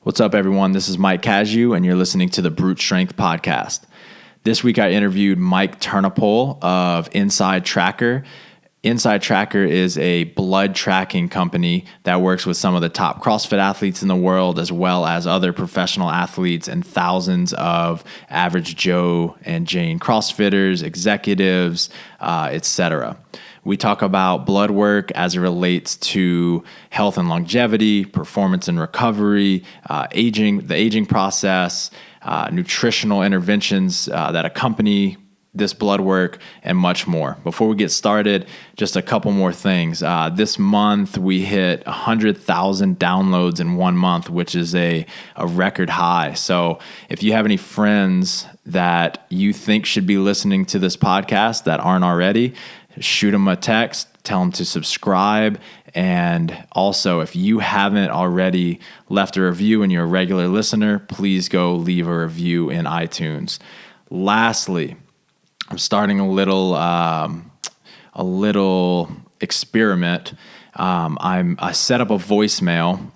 What's up, everyone? This is Mike Tarnapoll, and you're listening to the Brute Strength Podcast. This week, I interviewed Mike Tarnapoll of InsideTracker. InsideTracker is a blood tracking company that works with some of the top CrossFit athletes in the world, as well as other professional athletes and thousands of average Joe and Jane CrossFitters, executives, etc. We talk about blood work as it relates to health and longevity, performance and recovery, the aging process, nutritional interventions that accompany this blood work, and much more. Before we get started, just a couple more things. This month, we hit 100,000 downloads in 1 month, which is a record high. So if you have any friends that you think should be listening to this podcast that aren't already, shoot them a text, tell them to subscribe. And also, if you haven't already left a review and you're a regular listener, please go leave a review in iTunes. Lastly, I'm starting a little experiment. I set up a voicemail,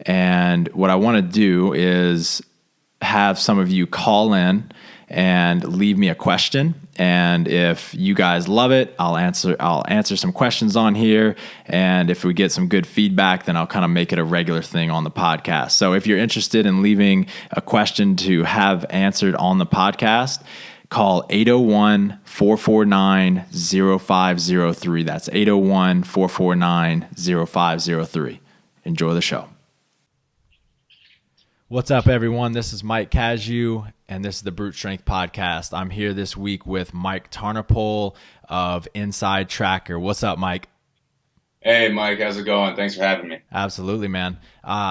and what I want to do is have some of you call in and leave me a question. And if you guys love it, I'll answer some questions on here. And if we get some good feedback, then I'll kind of make it a regular thing on the podcast. So if you're interested in leaving a question to have answered on the podcast, call 801-449-0503. That's 801-449-0503. Enjoy the show. What's up, everyone? This is Mike Tarnapoll, and this is the Brute Strength Podcast. I'm here this week with Mike Tarnapoll of InsideTracker. What's up, Mike? Hey, Mike. How's it going? Thanks for having me. Absolutely, man.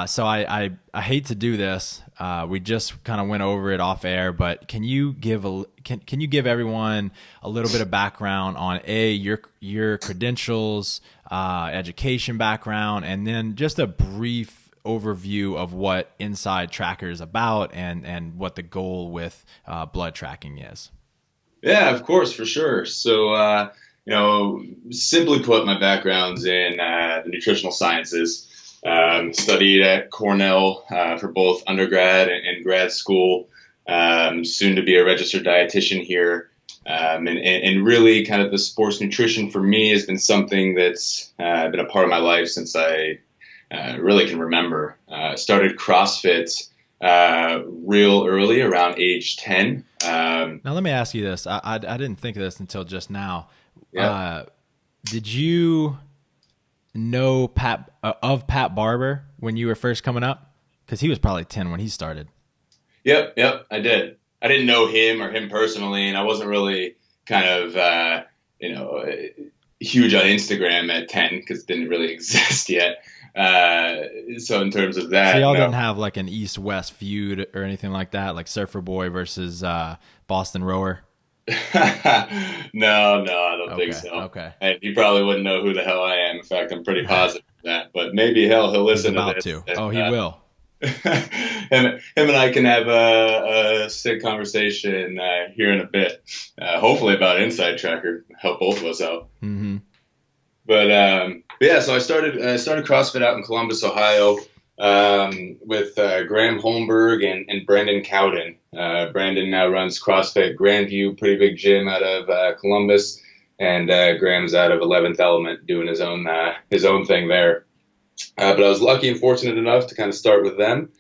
So I hate to do this. We just kind of went over it off air, but can you give everyone a little bit of background on your credentials, education background, and then just a brief overview of what InsideTracker is about and what the goal with blood tracking is? Yeah, of course, for sure. So, simply put, my background's in the nutritional sciences. Studied at Cornell for both undergrad and grad school. Soon to be a registered dietitian here. And really kind of the sports nutrition for me has been something that's been a part of my life since I really can remember. Started CrossFit real early, around age 10. Now, let me ask you this. I didn't think of this until just now. Yeah. Did you know Pat Barber when you were first coming up? Because he was probably 10 when he started. Yep, I did. I didn't know him or him personally, and I wasn't really kind of, huge on Instagram at 10 because it didn't really exist yet. So in terms of that, so y'all didn't have like an East-West feud or anything like that, like Surfer Boy versus Boston Rower? No, I don't think so. Okay. And he probably wouldn't know who the hell I am. In fact, I'm pretty positive of that. But maybe he'll listen to this. He will. him and I can have a sick conversation here in a bit. Hopefully about InsideTracker, help both of us out. Mm-hmm. But yeah, so I started CrossFit out in Columbus, Ohio, with Graham Holmberg and Brandon Cowden. Brandon now runs CrossFit Grandview, pretty big gym out of Columbus, and Graham's out of 11th Element doing his own thing there. But I was lucky and fortunate enough to kind of start with them.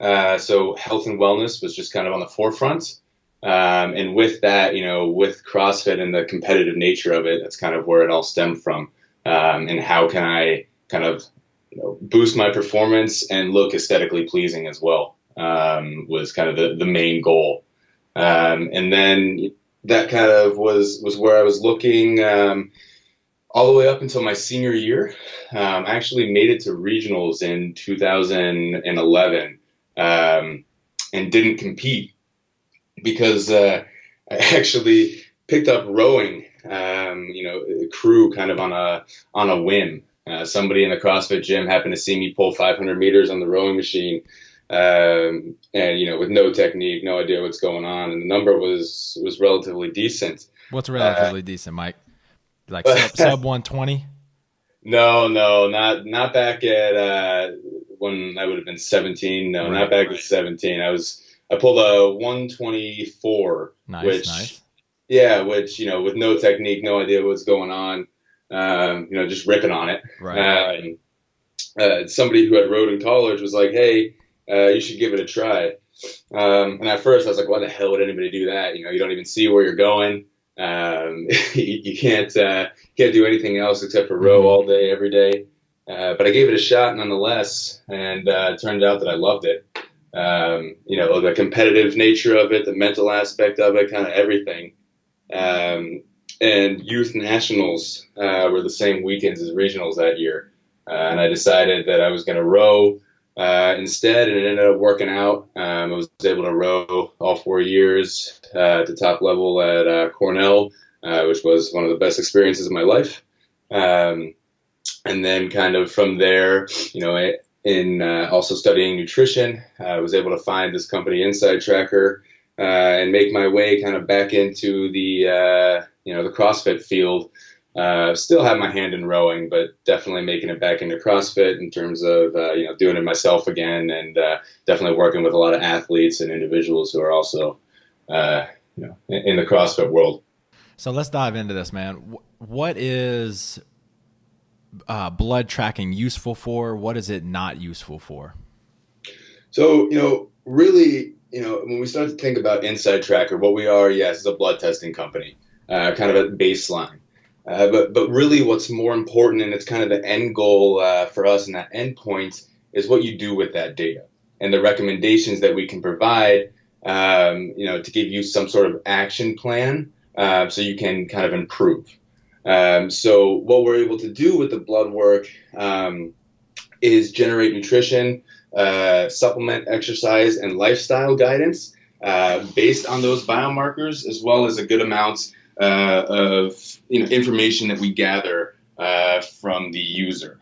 So health and wellness was just kind of on the forefront. And with that, with CrossFit and the competitive nature of it, that's kind of where it all stemmed from. And how can I kind of boost my performance and look aesthetically pleasing as well, was kind of the main goal. And then that kind of was where I was looking all the way up until my senior year. I actually made it to regionals in 2011 and didn't compete because I actually picked up rowing, crew kind of on a whim. Somebody in the CrossFit gym happened to see me pull 500 meters on the rowing machine, and with no technique, no idea what's going on, and the number was relatively decent. What's relatively decent, Mike? Like sub 120? No, not back at when I would have been 17. No, Right, not back at 17. I pulled a 124, Nice. which, with no technique, no idea what's going on, just ripping on it. Right. Somebody who had rode in college was like, hey, you should give it a try. And at first I was like, why the hell would anybody do that? You don't even see where you're going. You can't do anything else except for row all day, every day. But I gave it a shot nonetheless, and it turned out that I loved it. The competitive nature of it, the mental aspect of it, kind of everything. And youth nationals were the same weekends as regionals that year. And I decided that I was going to row instead, and it ended up working out. I was able to row all 4 years at the top level at Cornell, which was one of the best experiences of my life. And then kind of from there, in also studying nutrition, I was able to find this company, InsideTracker, and make my way kind of back into the CrossFit field. Still have my hand in rowing, but definitely making it back into CrossFit in terms of, doing it myself again, and definitely working with a lot of athletes and individuals who are also, in the CrossFit world. So let's dive into this, man. What is blood tracking useful for? What is it not useful for? So, really, when we start to think about InsideTracker, what we are, yes, is a blood testing company, kind of a baseline. But really what's more important, and it's kind of the end goal for us, and that end point is what you do with that data and the recommendations that we can provide, to give you some sort of action plan so you can kind of improve. So what we're able to do with the blood work is generate nutrition, supplement, exercise, and lifestyle guidance based on those biomarkers, as well as a good amount of information that we gather from the user.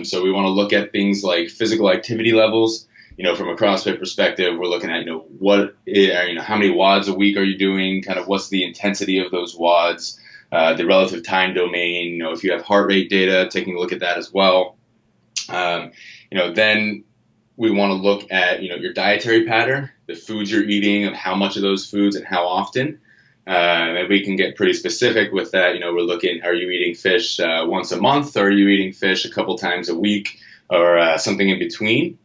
So we want to look at things like physical activity levels. From a CrossFit perspective, we're looking at how many WODs a week are you doing? Kind of what's the intensity of those WODs, the relative time domain. If you have heart rate data, taking a look at that as well. Then we want to look at your dietary pattern, the foods you're eating, of how much of those foods and how often. And we can get pretty specific with that. We're looking, are you eating fish once a month, or are you eating fish a couple times a week, or something in between?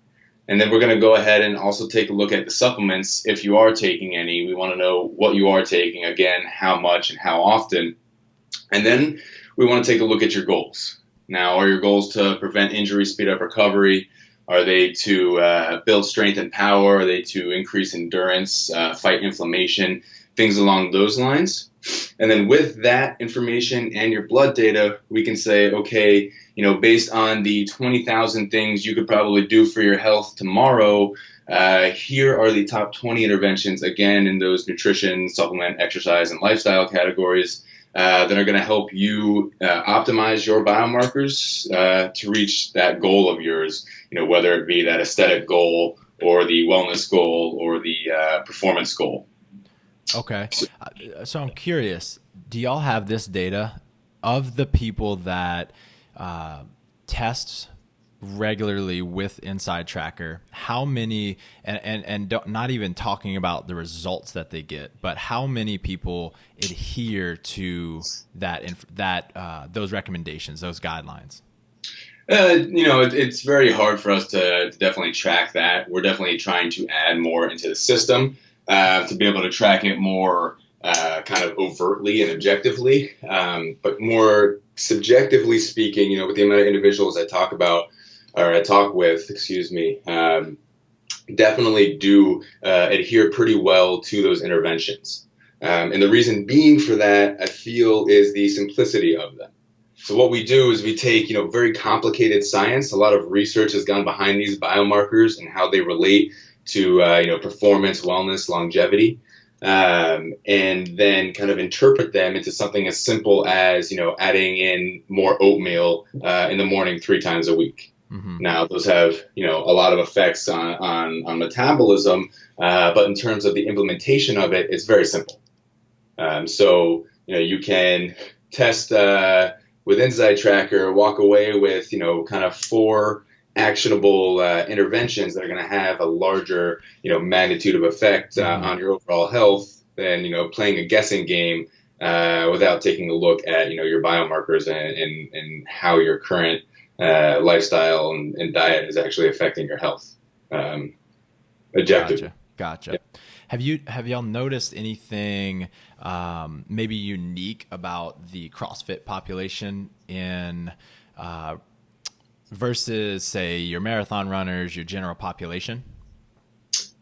And then we're going to go ahead and also take a look at the supplements. If you are taking any, we want to know what you are taking, again, how much and how often. And then we want to take a look at your goals. Now, are your goals to prevent injury, speed up recovery? Are they to build strength and power? Are they to increase endurance, fight inflammation? Things along those lines. And then with that information and your blood data, we can say, okay, based on the 20,000 things you could probably do for your health tomorrow, here are the top 20 interventions, again, in those nutrition, supplement, exercise, and lifestyle categories that are going to help you optimize your biomarkers to reach that goal of yours, whether it be that aesthetic goal or the wellness goal or the performance goal. Okay. So I'm curious, do y'all have this data of the people that test regularly with InsideTracker? How many, and not even talking about the results that they get, but how many people adhere to those recommendations, those guidelines? It's very hard for us to definitely track that. We're definitely trying to add more into the system to be able to track it more kind of overtly and objectively, but more subjectively speaking, with the amount of individuals I talk with, definitely do adhere pretty well to those interventions. And the reason being for that, I feel, is the simplicity of them. So what we do is we take, very complicated science. A lot of research has gone behind these biomarkers and how they relate to, performance, wellness, longevity, and then kind of interpret them into something as simple as, adding in more oatmeal in the morning 3 times a week. Mm-hmm. Now, those have, a lot of effects on metabolism, but in terms of the implementation of it, it's very simple. So, you can test with InsideTracker, walk away with, kind of 4 actionable interventions that are going to have a larger, magnitude of effect on your overall health than, playing a guessing game without taking a look at, your biomarkers and how your current lifestyle and diet is actually affecting your health. Objective. Gotcha. Yeah. Have y'all noticed anything maybe unique about the CrossFit population in versus, say, your marathon runners, your general population?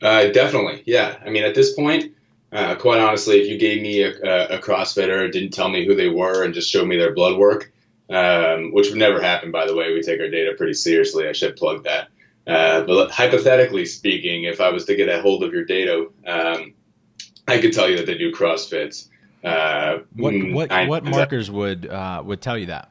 Definitely, yeah. I mean, at this point, quite honestly, if you gave me a CrossFitter, didn't tell me who they were, and just showed me their blood work, which would never happen, by the way. We take our data pretty seriously. I should plug that. But hypothetically speaking, if I was to get a hold of your data, I could tell you that they do CrossFits. What markers would tell you that?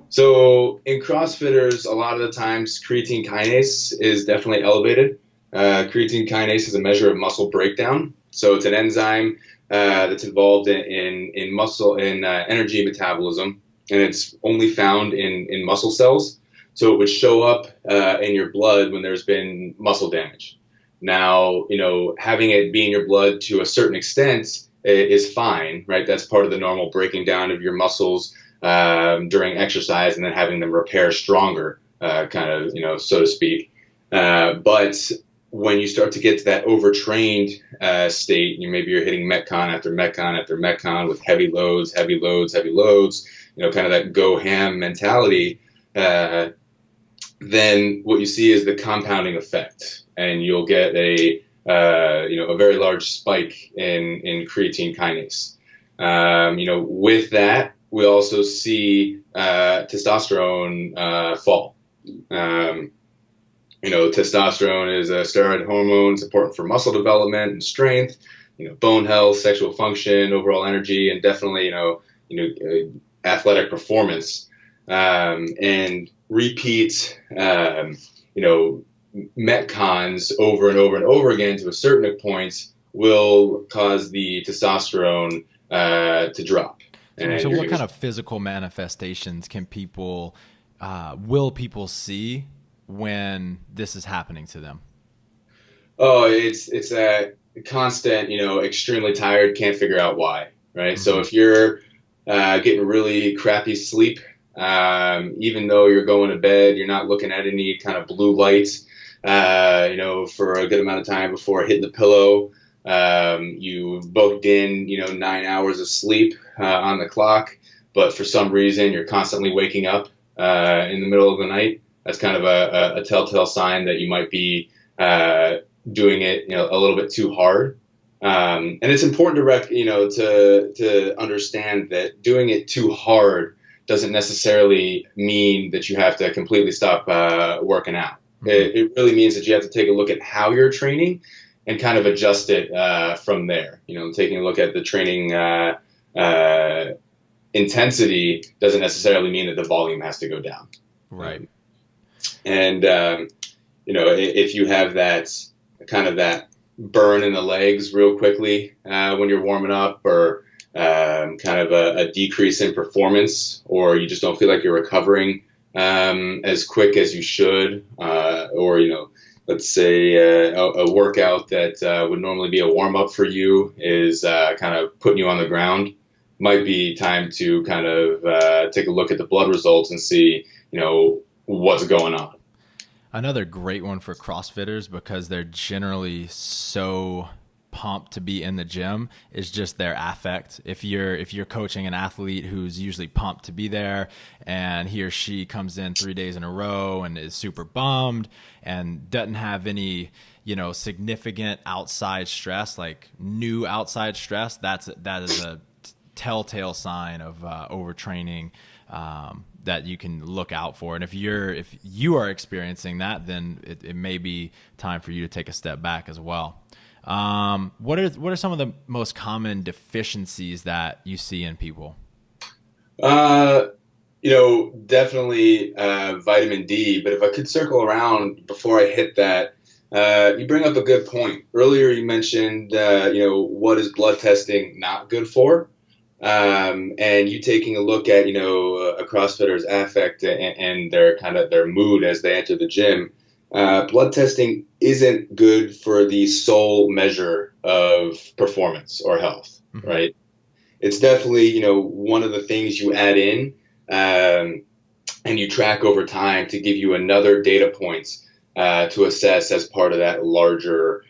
So in CrossFitters, a lot of the times creatine kinase is definitely elevated. Creatine kinase is a measure of muscle breakdown. So it's an enzyme that's involved in muscle energy metabolism, and it's only found in muscle cells. So it would show up in your blood when there's been muscle damage. Now, having it be in your blood to a certain extent is fine, right? That's part of the normal breaking down of your muscles during exercise, and then having them repair stronger, so to speak. But when you start to get to that overtrained state, maybe you're hitting Metcon after Metcon after Metcon with heavy loads, kind of that go ham mentality, then what you see is the compounding effect, and you'll get a very large spike in creatine kinase. With that, we also see testosterone fall. Testosterone is a steroid hormone. It's important for muscle development and strength, bone health, sexual function, overall energy, and definitely, athletic performance. And repeat, Metcons over and over and over again to a certain point will cause the testosterone to drop. So what kind of physical manifestations will people see when this is happening to them? Oh, it's a constant, extremely tired, can't figure out why, right? Mm-hmm. So if you're getting really crappy sleep, even though you're going to bed, you're not looking at any kind of blue light, for a good amount of time before hitting the pillow. You've booked in, 9 hours of sleep on the clock, but for some reason you're constantly waking up in the middle of the night. That's kind of a telltale sign that you might be doing it, a little bit too hard. And it's important to understand that doing it too hard doesn't necessarily mean that you have to completely stop working out. Mm-hmm. It really means that you have to take a look at how you're training and kind of adjust it from there. Taking a look at the training intensity doesn't necessarily mean that the volume has to go down. Right. And, if you have that kind of that burn in the legs real quickly when you're warming up, or kind of a decrease in performance, or you just don't feel like you're recovering as quick as you should, or, let's say a workout that would normally be a warm-up for you is kind of putting you on the ground, might be time to kind of take a look at the blood results and see, what's going on. Another great one for CrossFitters, because they're generally so pumped to be in the gym, is just their affect. If you're coaching an athlete who's usually pumped to be there, and he or she comes in 3 days in a row and is super bummed and doesn't have any significant outside stress, like new outside stress, that is a telltale sign of overtraining that you can look out for. And if you are experiencing that, then it may be time for you to take a step back as well. What are some of the most common deficiencies that you see in people? Definitely vitamin D. But if I could circle around before I hit that, you bring up a good point. Earlier you mentioned, what is blood testing not good for? and you taking a look at, a CrossFitter's affect and their mood as they enter the gym, blood testing isn't good for the sole measure of performance or health, right? It's definitely, one of the things you add in, and you track over time to give you another data points to assess as part of that larger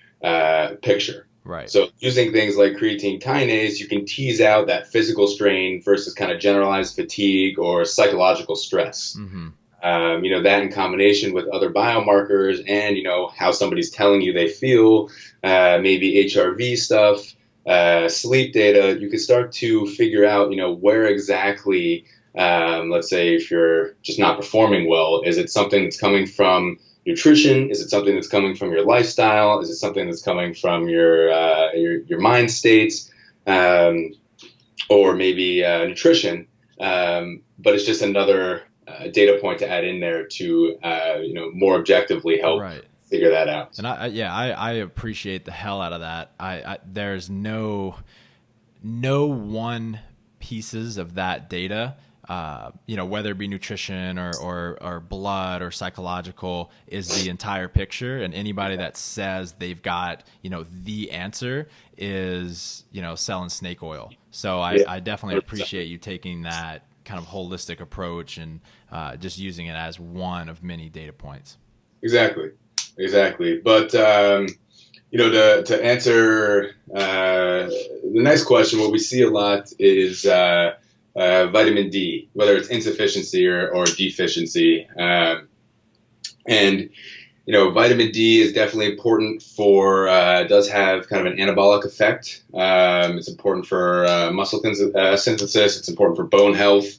picture. Right. So using things like creatine kinase, you can tease out that physical strain versus kind of generalized fatigue or psychological stress. That in combination with other biomarkers and, how somebody's telling you they feel, maybe HRV stuff, sleep data, you can start to figure out, where exactly, let's say if you're just not performing well, is it something that's coming from nutrition? Is it something that's coming from your lifestyle? Is it something that's coming from your mind states, or maybe nutrition? But it's just another data point to add in there to more objectively help figure that out. And I appreciate the hell out of that. There's no one pieces of that data, whether it be nutrition or blood or psychological, is the entire picture. And anybody that says they've got, the answer is, selling snake oil. So I definitely appreciate you taking that kind of holistic approach and just using it as one of many data points. Exactly. But, to answer the next question, what we see a lot is vitamin D, whether it's insufficiency or deficiency. And vitamin D is definitely important for, does have kind of an anabolic effect. It's important for muscle synthesis. It's important for bone health.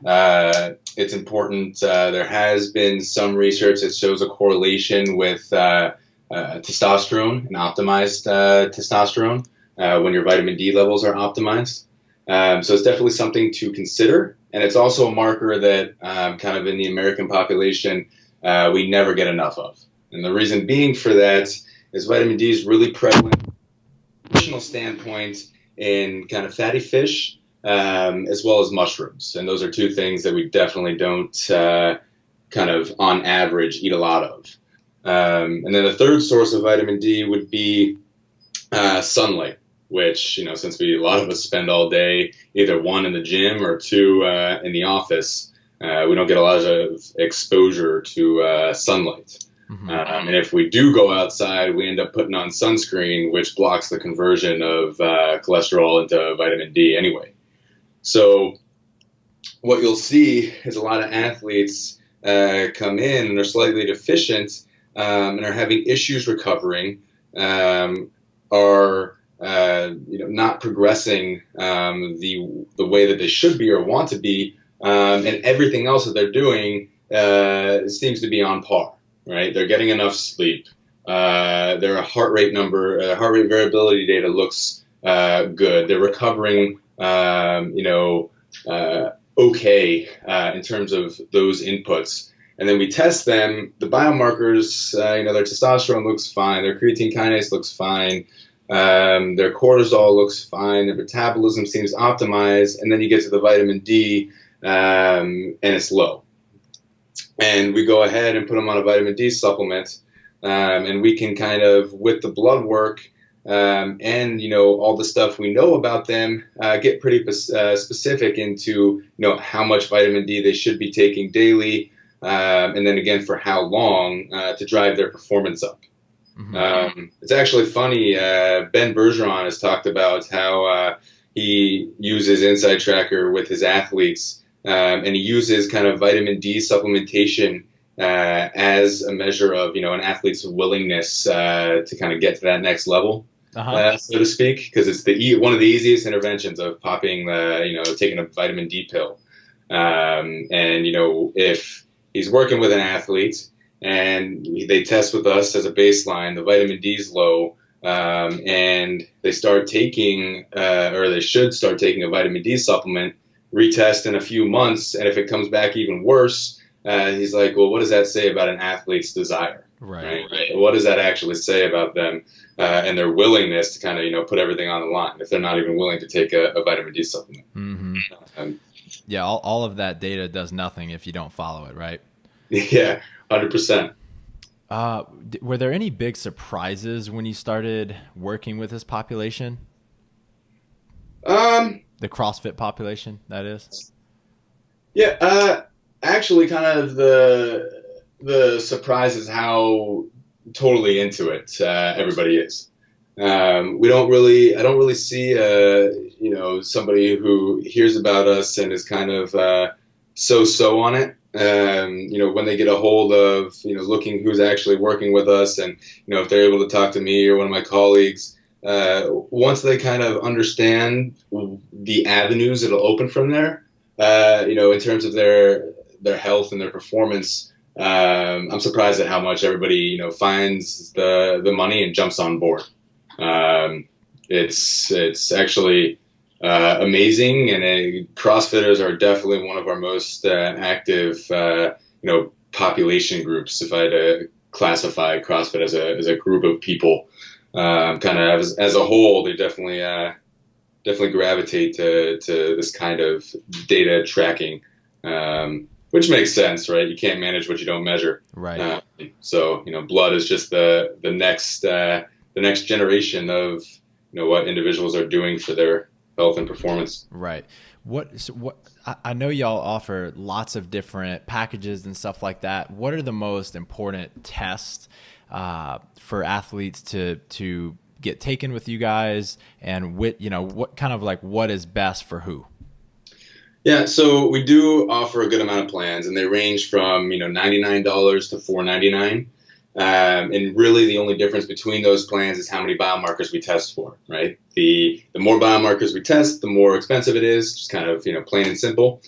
It's important. There has been some research that shows a correlation with testosterone and optimized testosterone when your vitamin D levels are optimized. So it's definitely something to consider. And it's also a marker that kind of in the American population, we never get enough of. And the reason being for that is vitamin D is really prevalent from a nutritional standpoint in kind of fatty fish, as well as mushrooms. And those are two things that we definitely don't kind of on average eat a lot of. And then the third source of vitamin D would be sunlight, which, since a lot of us spend all day either one in the gym or two in the office, we don't get a lot of exposure to sunlight. And if we do go outside, we end up putting on sunscreen, which blocks the conversion of cholesterol into vitamin D anyway. So what you'll see is a lot of athletes come in and are slightly deficient and are having issues recovering, are not progressing the way that they should be or want to be, and everything else that they're doing seems to be on par. Right, they're getting enough sleep. Their heart rate variability data looks good. They're recovering, okay in terms of those inputs. And then we test them. The biomarkers, their testosterone looks fine. Their creatine kinase looks fine. Their cortisol looks fine. Their metabolism seems optimized. And then you get to the vitamin D, and it's low. And we go ahead and put them on a vitamin D supplement, and we can kind of, with the blood work and, all the stuff we know about them, get pretty specific into, how much vitamin D they should be taking daily, and then again for how long to drive their performance up. It's actually funny, Ben Bergeron has talked about how he uses InsideTracker with his athletes. And he uses kind of vitamin D supplementation as a measure of, an athlete's willingness to kind of get to that next level, so to speak, because it's one of the easiest interventions of popping, taking a vitamin D pill. And, if he's working with an athlete and they test with us as a baseline, the vitamin D is low, and they start taking, or they should start taking a vitamin D supplement, retest in a few months, and if it comes back even worse, he's like, well, what does that say about an athlete's desire? Right. Right? What does that actually say about them and their willingness to kind of, put everything on the line if they're not even willing to take a vitamin D supplement? Mm-hmm. Um, Yeah, all of that data does nothing if you don't follow it, right? yeah, 100%. Were there any big surprises when you started working with this population? The CrossFit population, that is? Yeah, actually, kind of the surprise is how totally into it everybody is. I don't really see, somebody who hears about us and is kind of so on it. When they get a hold of, looking who's actually working with us, and if they're able to talk to me or one of my colleagues, once they kind of understand the avenues that'll open from there, in terms of their health and their performance, I'm surprised at how much everybody, finds the money and jumps on board. It's actually amazing, and CrossFitters are definitely one of our most active, population groups. If I had to classify CrossFit as a group of people, kind of as a whole, they definitely gravitate to this kind of data tracking, which makes sense, right? You can't manage what you don't measure. Right. So blood is just the next generation of what individuals are doing for their health and performance. Right. I know y'all offer lots of different packages and stuff like that. What are the most important tests for athletes to get taken with you guys, and what is best for who? Yeah, so we do offer a good amount of plans, and they range from $99 to $499. And really, the only difference between those plans is how many biomarkers we test for, right? The more biomarkers we test, the more expensive it is, just kind of, plain and simple.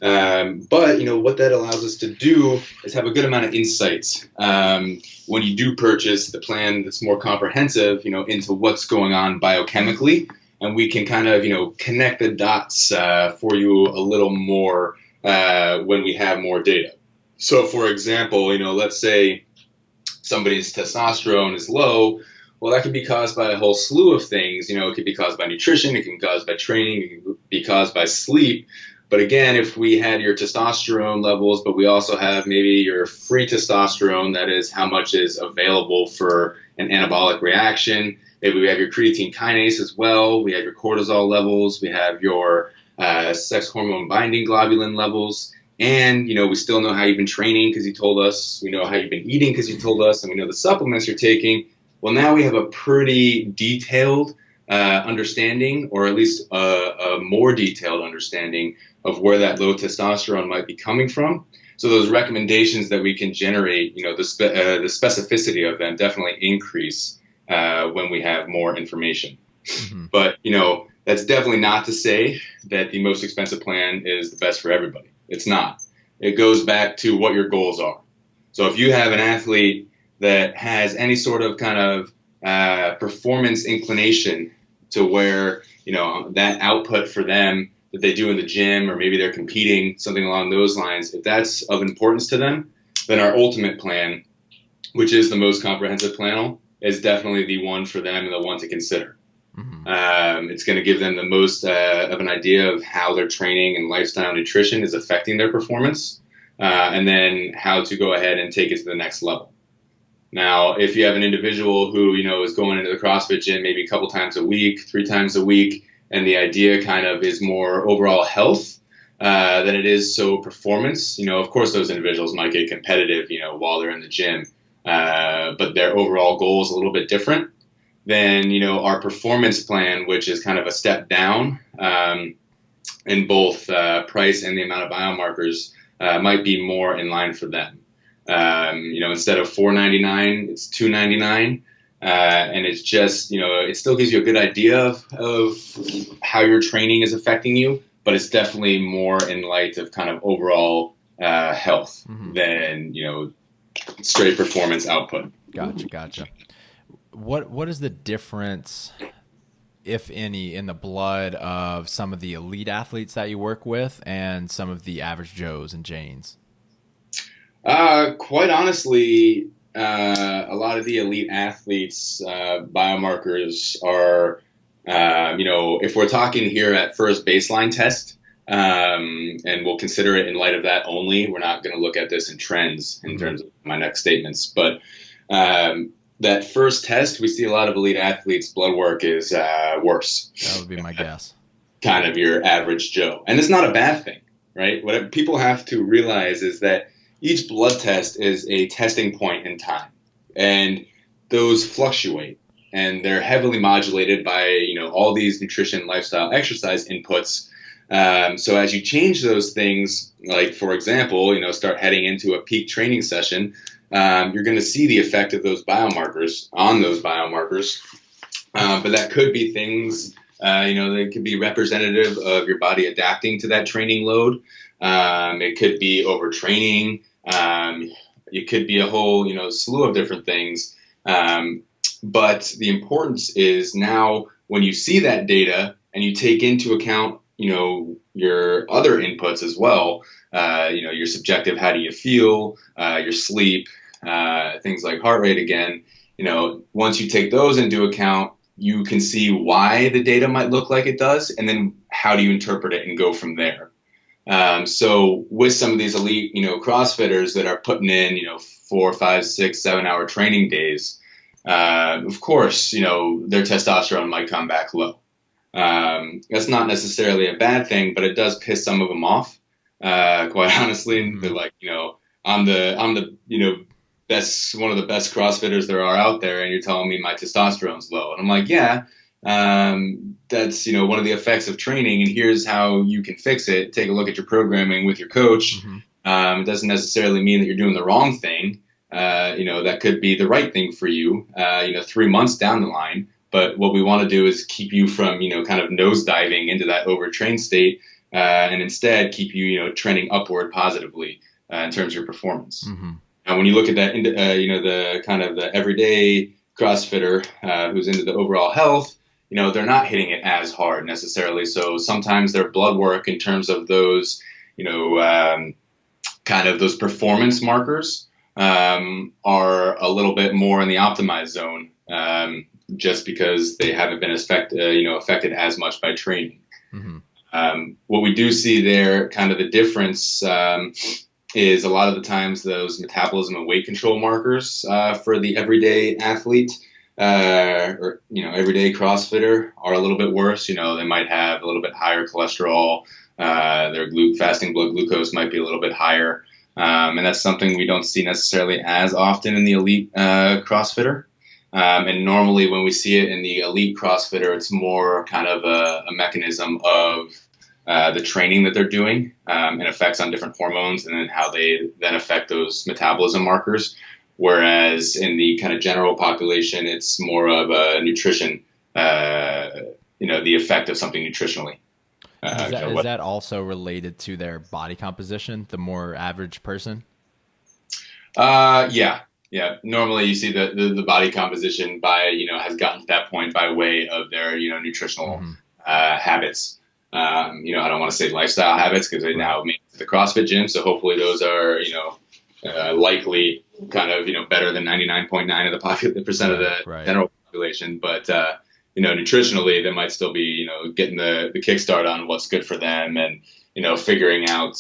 But, what that allows us to do is have a good amount of insights when you do purchase the plan that's more comprehensive, into what's going on biochemically. And we can kind of, connect the dots for you a little more when we have more data. So, for example, let's say somebody's testosterone is low. Well, that can be caused by a whole slew of things. It could be caused by nutrition, it can be caused by training, it can be caused by sleep. But again, if we had your testosterone levels, but we also have maybe your free testosterone, that is how much is available for an anabolic reaction. Maybe we have your creatine kinase as well. We have your cortisol levels. We have your sex hormone binding globulin levels. And, we still know how you've been training because you told us. We know how you've been eating because you told us. And we know the supplements you're taking. Well, now we have a pretty detailed understanding, or at least a more detailed understanding of where that low testosterone might be coming from. So those recommendations that we can generate, the specificity of them definitely increase when we have more information. Mm-hmm. But, that's definitely not to say that the most expensive plan is the best for everybody. It's not. It goes back to what your goals are. So if you have an athlete that has any sort of kind of performance inclination to where, that output for them that they do in the gym, or maybe they're competing, something along those lines, if that's of importance to them, then our ultimate plan, which is the most comprehensive plan, is definitely the one for them and the one to consider. Mm-hmm. It's going to give them the most of an idea of how their training and lifestyle nutrition is affecting their performance, and then how to go ahead and take it to the next level. Now, if you have an individual who, is going into the CrossFit gym maybe a couple times a week, 3 times a week, and the idea kind of is more overall health than it is so performance, of course those individuals might get competitive, while they're in the gym, but their overall goal is a little bit different. Then, our performance plan, which is kind of a step down in both price and the amount of biomarkers, might be more in line for them. Instead of $499, it's $299. And it's just, it still gives you a good idea of how your training is affecting you, but it's definitely more in light of kind of overall health mm-hmm. than, straight performance output. Gotcha. What is the difference, if any, in the blood of some of the elite athletes that you work with and some of the average Joes and Janes? Quite honestly, a lot of the elite athletes, biomarkers are, if we're talking here at first baseline test, and we'll consider it in light of that only. We're not going to look at this in trends in terms of my next statements, but that first test, we see a lot of elite athletes' blood work is worse. That would be my guess. Kind of your average Joe. And it's not a bad thing, right? What people have to realize is that each blood test is a testing point in time, and those fluctuate, and they're heavily modulated by, all these nutrition, lifestyle, exercise inputs. So as you change those things, like, for example, start heading into a peak training session, you're going to see the effect of those biomarkers on those biomarkers. But that could be things, they could be representative of your body adapting to that training load. It could be overtraining. It could be a whole, slew of different things. But the importance is now when you see that data and you take into account, your other inputs as well, your subjective, how do you feel, your sleep, things like heart rate again, once you take those into account, you can see why the data might look like it does, and then how do you interpret it and go from there. So with some of these elite, CrossFitters that are putting in, 4, 5, 6, 7 hour training days, of course, their testosterone might come back low. That's not necessarily a bad thing, but it does piss some of them off. Quite honestly, they're like, I'm the best, one of the best CrossFitters there are out there, and you're telling me my testosterone's low. And I'm like, yeah, that's, one of the effects of training, and here's how you can fix it. Take a look at your programming with your coach. It doesn't necessarily mean that you're doing the wrong thing. That could be the right thing for you, 3 months down the line. But what we want to do is keep you from, kind of nosediving into that overtrained state, and instead keep you, trending upward positively in terms of your performance. And when you look at that, the kind of the everyday CrossFitter who's into the overall health, they're not hitting it as hard necessarily. So sometimes their blood work in terms of those, kind of those performance markers are a little bit more in the optimized zone. Just because they haven't been affected as much by training. What we do see there, kind of the difference, is a lot of the times those metabolism and weight control markers for the everyday athlete or everyday CrossFitter are a little bit worse. They might have a little bit higher cholesterol. Their fasting blood glucose might be a little bit higher, and that's something we don't see necessarily as often in the elite CrossFitter. And normally when we see it in the elite CrossFitter, it's more kind of a mechanism of the training that they're doing and effects on different hormones, and then how they then affect those metabolism markers. Whereas in the kind of general population, it's more of a nutrition, the effect of something nutritionally. Is that also related to their body composition, the more average person? Yeah. Normally you see the body composition has gotten to that point by way of their, nutritional habits. I don't want to say lifestyle habits because they now make it to the CrossFit gym. So hopefully those are, likely kind of, better than 99.9 of the percent of the general population. But, nutritionally, they might still be, getting the kickstart on what's good for them and, figuring out,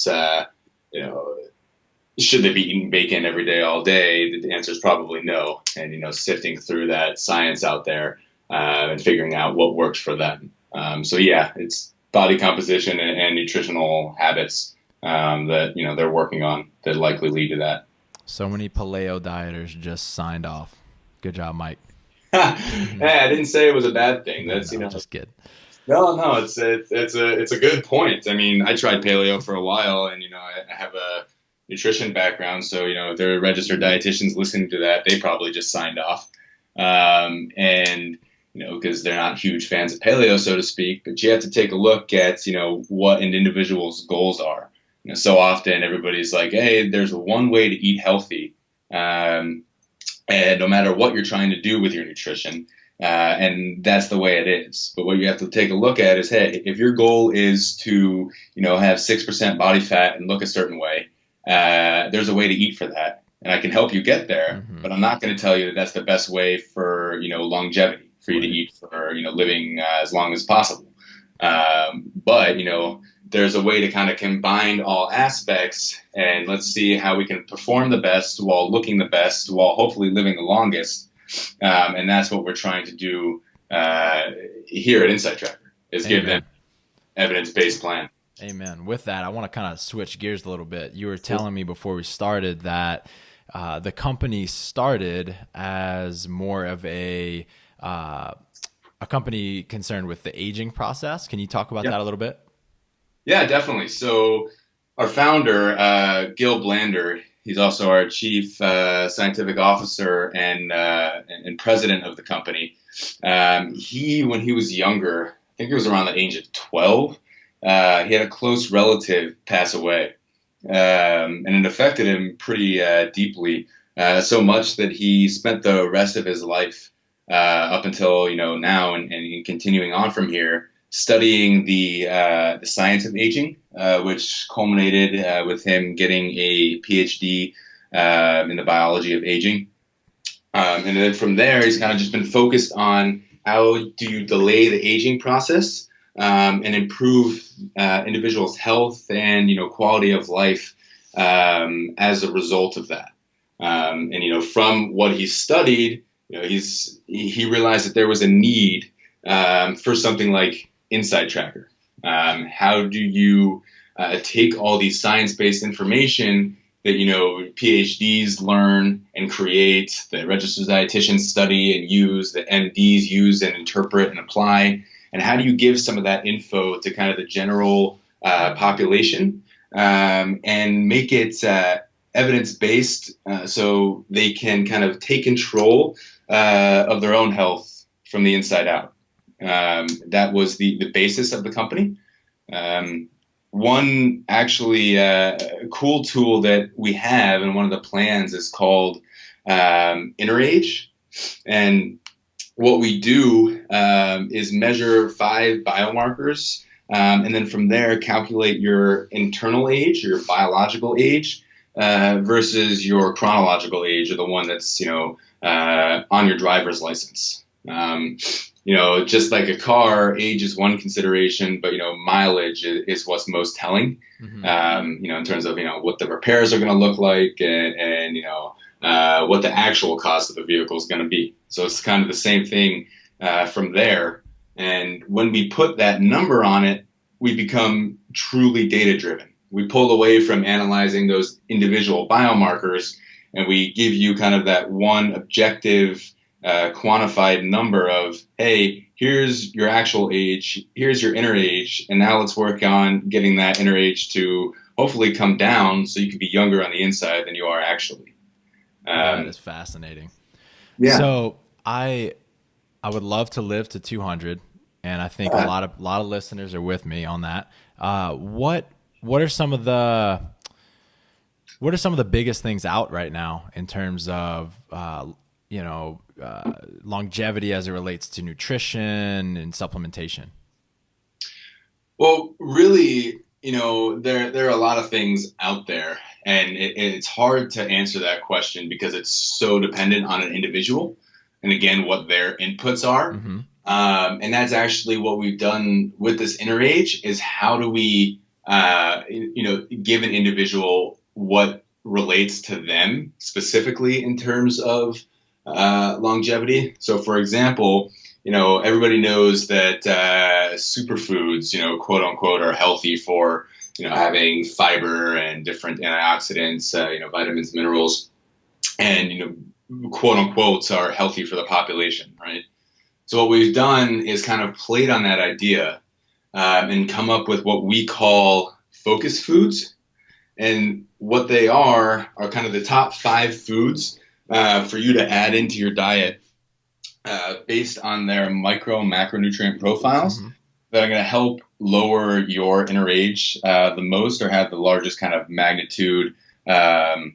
should they be eating bacon every day, all day? The answer is probably no. And, sifting through that science out there and figuring out what works for them. It's body composition and nutritional habits that, they're working on that likely lead to that. So many paleo dieters just signed off. Good job, Mike. Hey, I didn't say it was a bad thing. That's, just kidding. No, it's a good point. I mean, I tried paleo for a while, and, I have a nutrition background. So, if there are registered dietitians listening to that, they probably just signed off. Because they're not huge fans of paleo, so to speak, but you have to take a look at, what an individual's goals are. So often everybody's like, hey, there's one way to eat healthy. And no matter what you're trying to do with your nutrition, and that's the way it is. But what you have to take a look at is, hey, if your goal is to, have 6% body fat and look a certain way, there's a way to eat for that. and I can help you get there, Mm-hmm. but I'm not going to tell you that that's the best way for, longevity, for you to Right. eat for, living as long as possible. But, there's a way to kind of combine all aspects, and let's see how we can perform the best while looking the best while hopefully living the longest. And that's what we're trying to do here at InsideTracker, is give them evidence-based plan. Amen. With that, I want to kind of switch gears a little bit. You were telling me before we started that the company started as more of a company concerned with the aging process. Can you talk about that a little bit? Yeah, definitely. So our founder, Gil Blander, he's also our chief scientific officer and president of the company. When he was younger, I think it was around the age of 12, he had a close relative pass away, and it affected him pretty deeply, so much that he spent the rest of his life up until now and continuing on from here, studying the science of aging, which culminated with him getting a PhD in the biology of aging. And then from there, he's kind of just been focused on how do you delay the aging process and improve individuals' health and quality of life as a result of that. And from what he studied, he realized that there was a need for something like InsideTracker. How do you take all these science-based information that PhDs learn and create, that registered dietitians study and use, that MDs use and interpret and apply, and how do you give some of that info to kind of the general population and make it evidence-based so they can kind of take control of their own health from the inside out. That was the basis of the company. One actually cool tool that we have in one of the plans is called Inner Age. And what we do is measure 5 biomarkers, and then from there calculate your internal age, your biological age, versus your chronological age, or the one that's on your driver's license. Just like a car, age is one consideration, but mileage is what's most telling. Mm-hmm. In terms of what the repairs are going to look like, and what the actual cost of the vehicle is going to be. So it's kind of the same thing from there. And when we put that number on it, we become truly data driven. We pull away from analyzing those individual biomarkers, and we give you kind of that one objective, quantified number of, hey, here's your actual age, here's your inner age, and now let's work on getting that inner age to hopefully come down so you can be younger on the inside than you are actually. That is fascinating. Yeah. So I would love to live to 200, and I think a lot of listeners are with me on that. What are some of the biggest things out right now in terms of longevity as it relates to nutrition and supplementation? Well, really, there are a lot of things out there, and it's hard to answer that question because it's so dependent on an individual, and again, what their inputs are. Mm-hmm. And that's actually what we've done with this inner age, is how do we, give an individual what relates to them specifically in terms of longevity. So, for example, everybody knows that superfoods, quote unquote, are healthy for, having fiber and different antioxidants, vitamins, minerals, and, quote unquote, are healthy for the population, right? So what we've done is kind of played on that idea and come up with what we call focus foods. And what they are kind of the top 5 foods for you to add into your diet based on their micro and macronutrient profiles, mm-hmm. that are going to help lower your inner age the most, or have the largest kind of magnitude of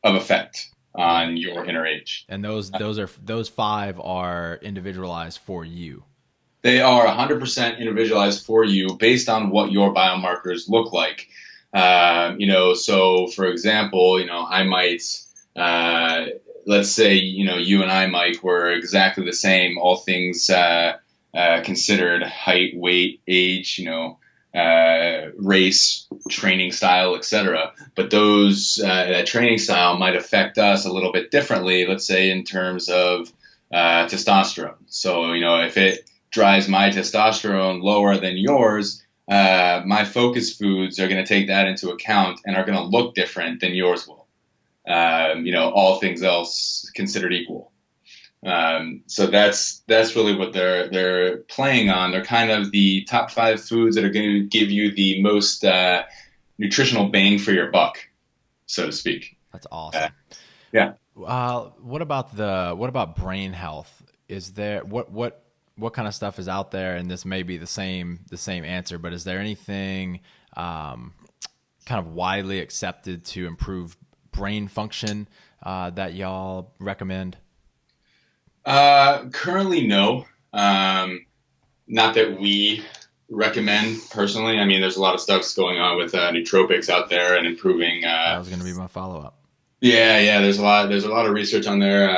effect on your inner age. And those 5 are individualized for you. They are 100% individualized for you based on what your biomarkers look like. So for example, I might let's say, you and I, Mike, were exactly the same, all things considered, height, weight, age, race, training style, etc. But that training style might affect us a little bit differently, let's say in terms of testosterone. So, if it drives my testosterone lower than yours, my focus foods are going to take that into account and are going to look different than yours will. All things else considered equal. So that's really what they're playing on. They're kind of the top 5 foods that are going to give you the most nutritional bang for your buck, so to speak. That's awesome. Yeah. What about brain health? Is there what kind of stuff is out there? And this may be the same answer, but is there anything kind of widely accepted to improve brain function that y'all recommend? Currently, no. Not that we recommend personally. I mean, there's a lot of stuff going on with nootropics out there and improving. That was going to be my follow-up. Yeah. There's a lot of research on there.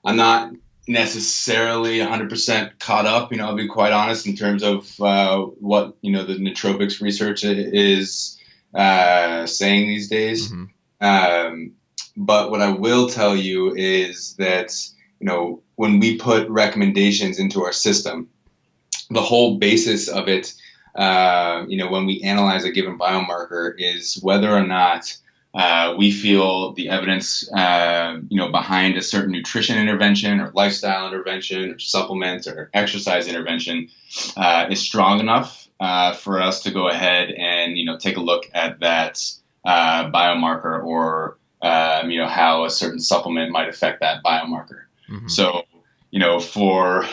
I'm not necessarily 100% caught up. I'll be quite honest in terms of what the nootropics research is saying these days. Mm-hmm. But what I will tell you is that when we put recommendations into our system, the whole basis of it, when we analyze a given biomarker, is whether or not we feel the evidence, behind a certain nutrition intervention or lifestyle intervention or supplement or exercise intervention is strong enough for us to go ahead and, take a look at that biomarker or, how a certain supplement might affect that biomarker. Mm-hmm. So, for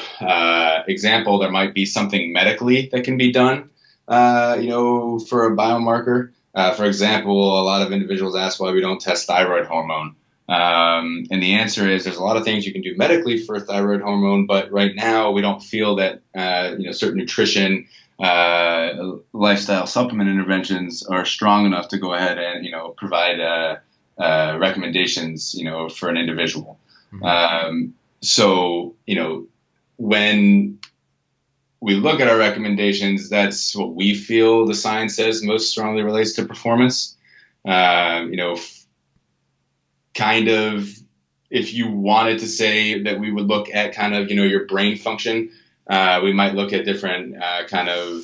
example, there might be something medically that can be done, for a biomarker. For example, a lot of individuals ask why we don't test thyroid hormone. And the answer is there's a lot of things you can do medically for thyroid hormone, but right now we don't feel that, certain nutrition, lifestyle supplement interventions are strong enough to go ahead and, provide recommendations, for an individual. Mm-hmm. So, when we look at our recommendations, that's what we feel the science says most strongly relates to performance. Kind of, if you wanted to say that we would look at kind of, your brain function, we might look at different kind of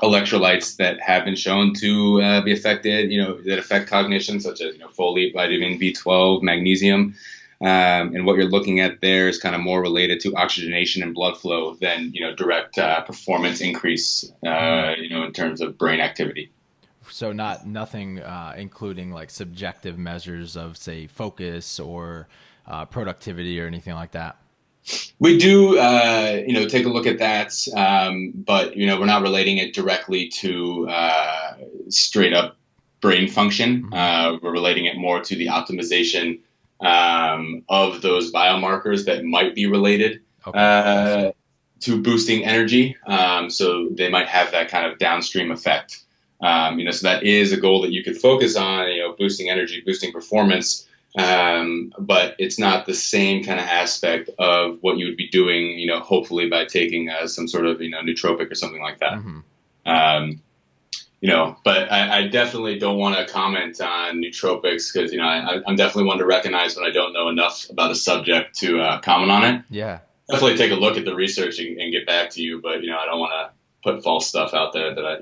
electrolytes that have been shown to be affected, that affect cognition, such as, folate, vitamin B12, magnesium. And what you're looking at there is kind of more related to oxygenation and blood flow than, direct performance increase, in terms of brain activity. So nothing including like subjective measures of, say, focus or productivity or anything like that. We do, take a look at that, but, we're not relating it directly to straight up brain function. Mm-hmm. We're relating it more to the optimization of those biomarkers that might be related to boosting energy. So they might have that kind of downstream effect. So that is a goal that you could focus on, boosting energy, boosting performance. But it's not the same kind of aspect of what you would be doing, hopefully by taking some sort of, nootropic or something like that. Mm-hmm. But I definitely don't want to comment on nootropics because, I'm definitely one to recognize when I don't know enough about a subject to comment on it. Yeah. Definitely take a look at the research and get back to you. But, I don't want to put false stuff out there that I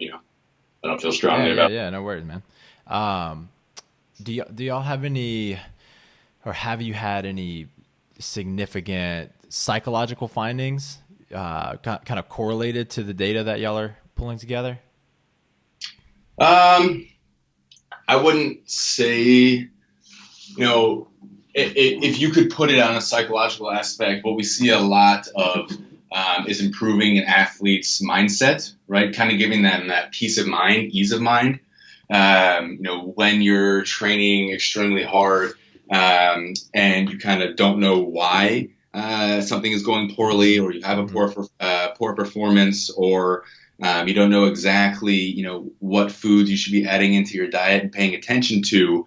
don't feel strongly about. Yeah, no worries, man. Do y'all have any, or have you had any significant psychological findings kind of correlated to the data that y'all are pulling together? I wouldn't say, if you could put it on a psychological aspect, what we see a lot of is improving an athlete's mindset, right? Kind of giving them that peace of mind, ease of mind. When you're training extremely hard and you kind of don't know why something is going poorly, or you have a poor performance, or you don't know exactly, what foods you should be adding into your diet and paying attention to.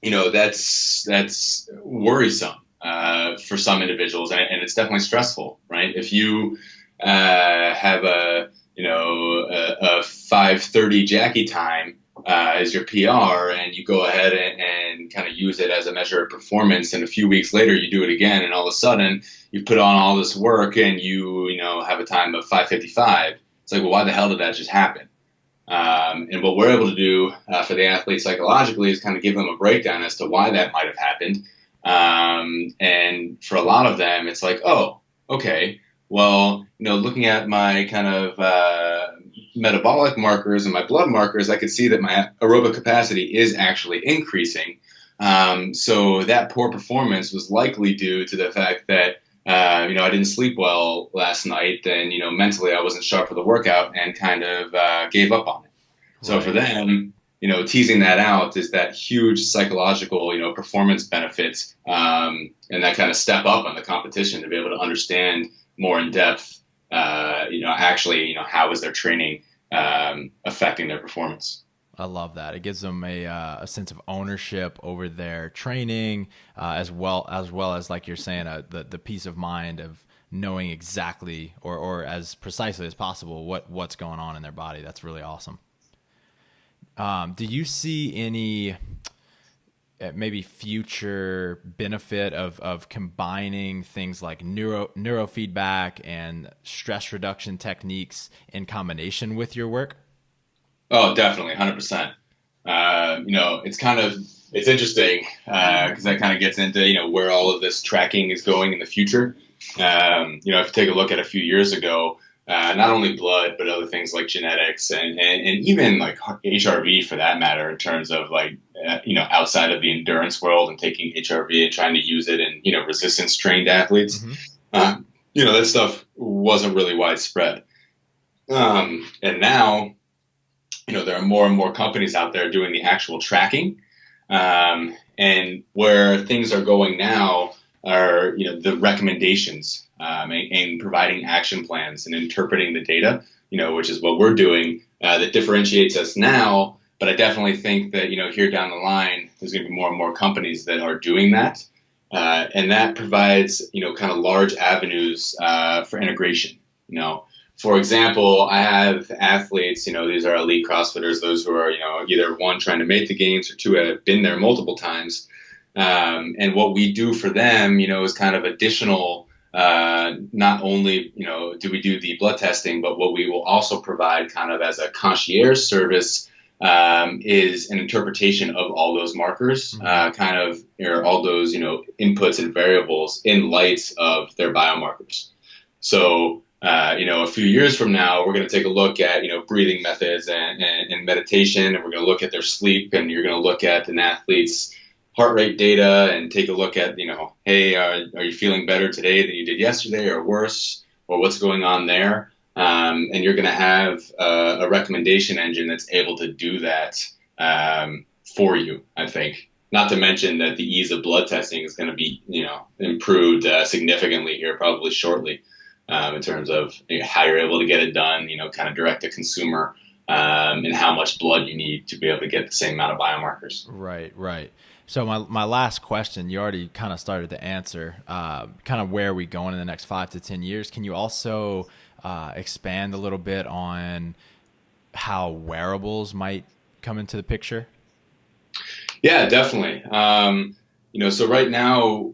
that's worrisome for some individuals, and it's definitely stressful, right? If you have a 5:30 Jackie time as your PR, and you go ahead and kind of use it as a measure of performance, and a few weeks later you do it again, and all of a sudden you put on all this work and you have a time of 5:55. It's like, well, why the hell did that just happen? And what we're able to do for the athlete psychologically is kind of give them a breakdown as to why that might have happened. And for a lot of them, it's like, oh, okay, well, looking at my kind of metabolic markers and my blood markers, I could see that my aerobic capacity is actually increasing. So that poor performance was likely due to the fact that I didn't sleep well last night, and mentally I wasn't sharp for the workout and kind of gave up on it. So for them, teasing that out is that huge psychological, performance benefits, and that kind of step up on the competition to be able to understand more in depth, actually, how is their training affecting their performance. I love that. It gives them a sense of ownership over their training, as well as like you're saying, the peace of mind of knowing exactly or as precisely as possible what's going on in their body. That's really awesome. Do you see any maybe future benefit of combining things like neurofeedback and stress reduction techniques in combination with your work? Oh, definitely, 100%. It's interesting because that kind of gets into where all of this tracking is going in the future. If you take a look at a few years ago, not only blood but other things like genetics and even like HRV for that matter, in terms of like outside of the endurance world and taking HRV and trying to use it in resistance trained athletes. Mm-hmm. That stuff wasn't really widespread, and now. There are more and more companies out there doing the actual tracking, and where things are going now are, the recommendations and providing action plans and interpreting the data, which is what we're doing that differentiates us now. But I definitely think that, here down the line, there's going to be more and more companies that are doing that. And that provides, kind of large avenues for integration, For example, I have athletes, these are elite CrossFitters, those who are, either one, trying to make the games, or two, have been there multiple times. And what we do for them, is kind of additional, not only, do we do the blood testing, but what we will also provide kind of as a concierge service is an interpretation of all those markers, or all those, inputs and variables in light of their biomarkers. So, a few years from now, we're going to take a look at, breathing methods and meditation, and we're going to look at their sleep, and you're going to look at an athlete's heart rate data and take a look at, hey, are you feeling better today than you did yesterday, or worse, or what's going on there? And you're going to have a recommendation engine that's able to do that for you, I think. Not to mention that the ease of blood testing is going to be, improved significantly here, probably shortly. In terms of how you're able to get it done, kind of direct to consumer, and how much blood you need to be able to get the same amount of biomarkers. Right. So my last question, you already kind of started to answer, kind of where are we going in the next 5 to 10 years? Can you also expand a little bit on how wearables might come into the picture? Yeah, definitely. So right now,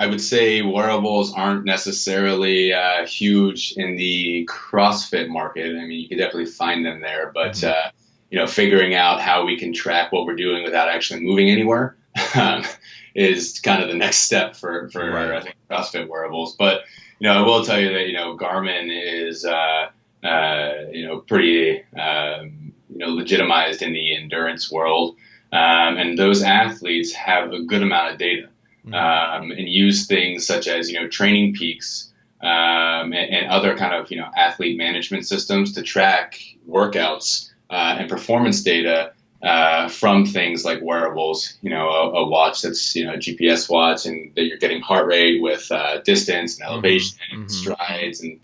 I would say wearables aren't necessarily huge in the CrossFit market. I mean, you can definitely find them there, but figuring out how we can track what we're doing without actually moving anywhere is kind of the next step for right. I think CrossFit wearables. But I will tell you that Garmin is pretty legitimized in the endurance world, and those athletes have a good amount of data. And use things such as, Training Peaks and other kind of, athlete management systems to track workouts and performance data from things like wearables, a watch that's, a GPS watch, and that you're getting heart rate with distance and elevation and strides and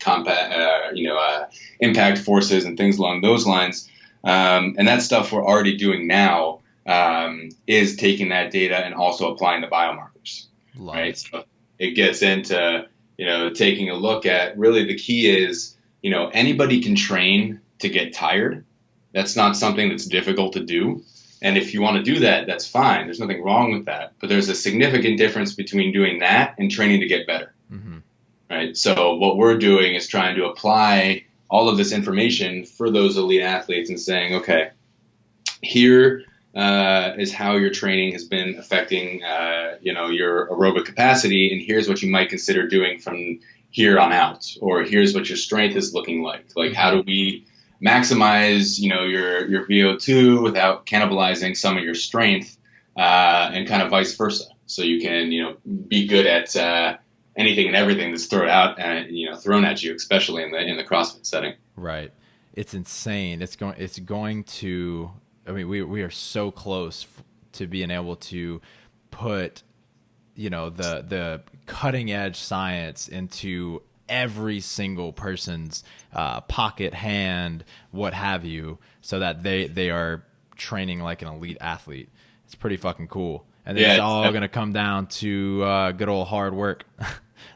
impact forces and things along those lines. And that stuff we're already doing now. is taking that data and also applying the biomarkers. Right. So it gets into, taking a look at, really the key is, anybody can train to get tired. That's not something that's difficult to do. And if you want to do that, that's fine. There's nothing wrong with that. But there's a significant difference between doing that and training to get better. Mm-hmm. Right. So what we're doing is trying to apply all of this information for those elite athletes and saying, okay, here is how your training has been affecting, your aerobic capacity. And here's what you might consider doing from here on out, or here's what your strength is looking like. Like, how do we maximize, your VO2 without cannibalizing some of your strength, and kind of vice versa. So you can, be good at anything and everything that's thrown at you, especially in the CrossFit setting. Right. It's insane. It's going to, I mean, we are so close to being able to put, the cutting edge science into every single person's pocket, hand, what have you, so that they are training like an elite athlete. It's pretty fucking cool. And then it's all going to come down to good old hard work.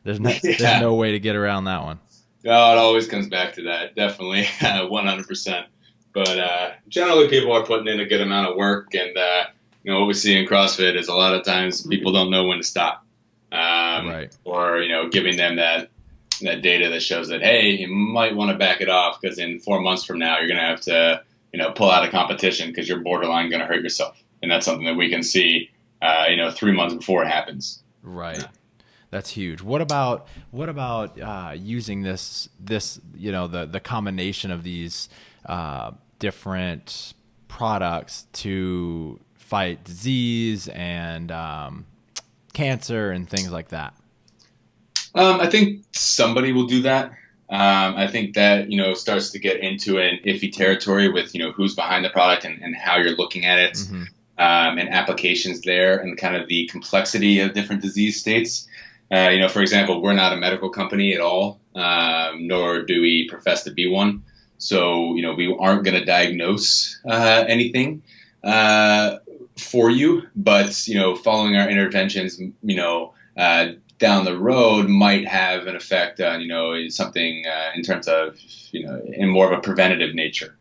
There's no way to get around that one. No, it always comes back to that. Definitely, 100%. But generally, people are putting in a good amount of work, and what we see in CrossFit is a lot of times people don't know when to stop, right? Or giving them that data that shows that, hey, you might want to back it off because in 4 months from now you're going to have to pull out of competition because you're borderline going to hurt yourself, and that's something that we can see 3 months before it happens. Right. Yeah. That's huge. What about using this the combination of these different products to fight disease and cancer and things like that? I think somebody will do that. I think that starts to get into an iffy territory with who's behind the product and how you're looking at it, mm-hmm. And applications there, and kind of the complexity of different disease states. For example, we're not a medical company at all, nor do we profess to be one. So, we aren't going to diagnose anything for you, but, following our interventions, down the road might have an effect on, something in terms of, in more of a preventative nature.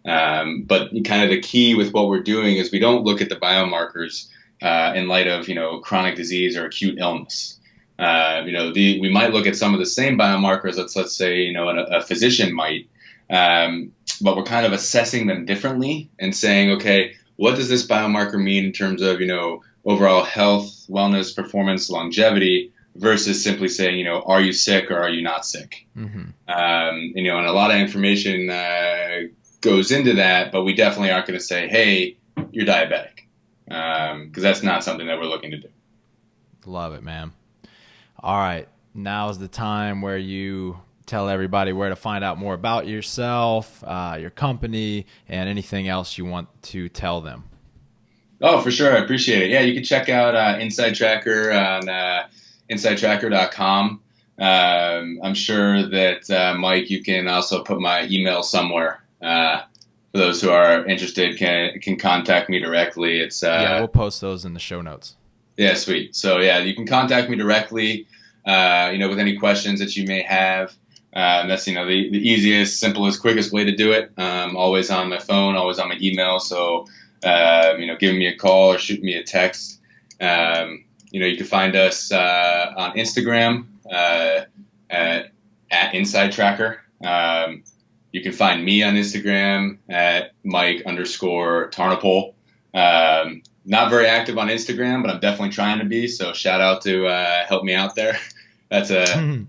But kind of the key with what we're doing is we don't look at the biomarkers in light of, chronic disease or acute illness. We might look at some of the same biomarkers, let's say, a physician might, but we're kind of assessing them differently and saying, okay, what does this biomarker mean in terms of, overall health, wellness, performance, longevity, versus simply saying, are you sick or are you not sick? Mm-hmm. And a lot of information goes into that, but we definitely aren't going to say, hey, you're diabetic, because that's not something that we're looking to do. Love it, man. All right. Now's the time where you tell everybody where to find out more about yourself, your company, and anything else you want to tell them. Oh, for sure. I appreciate it. Yeah, you can check out InsideTracker on InsideTracker.com. I'm sure that, Mike, you can also put my email somewhere. For those who are interested, can contact me directly. It's we'll post those in the show notes. Yeah, sweet. So yeah, you can contact me directly, with any questions that you may have. That's, the easiest, simplest, quickest way to do it. Always on my phone, always on my email. So, giving me a call or shooting me a text. You can find us on Instagram at InsideTracker. You can find me on Instagram at Mike_Tarnapoll. Not very active on Instagram, but I'm definitely trying to be. So shout out to help me out there. That's a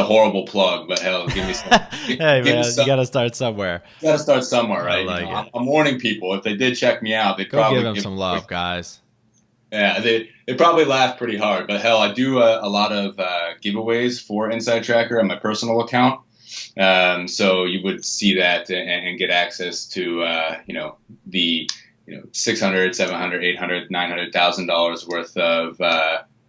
horrible plug, but hell, give me some. Hey man, you got to start somewhere. Got to start somewhere, right? I'm warning people. If they did check me out, they'd Go probably give them some love, guys. Yeah, they probably laugh pretty hard. But hell, I do a lot of giveaways for InsideTracker on my personal account. So you would see that and get access to the $600, $700, $800, $900,000 worth of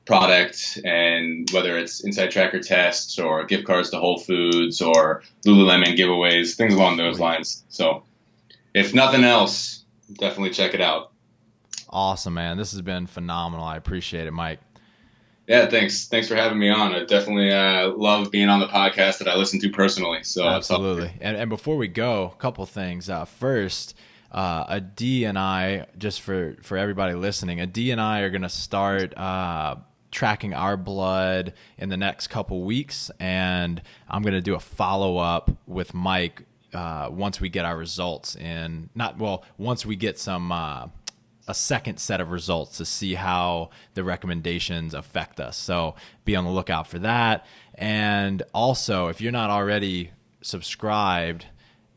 product, and whether it's InsideTracker tests or gift cards to Whole Foods or Lululemon giveaways, things along those lines. So if nothing else, definitely check it out. Awesome, man. This has been phenomenal. I appreciate it, Mike. Yeah, thanks. Thanks for having me on. I definitely love being on the podcast that I listen to personally. So absolutely. And before we go, a couple things. First, Adi and I, just for everybody listening, Adi and I are going to start tracking our blood in the next couple weeks, and I'm going to do a follow-up with Mike once we get our results in. Once we get some a second set of results to see how the recommendations affect us. So be on the lookout for that. And also, if you're not already subscribed,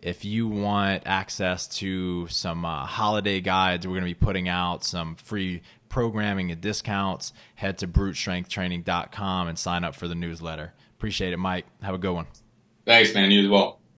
if you want access to some holiday guides, we're going to be putting out some free programming and discounts. Head to brutestrengthtraining.com and sign up for the newsletter. Appreciate it, Mike. Have a good one. Thanks, man. You as well.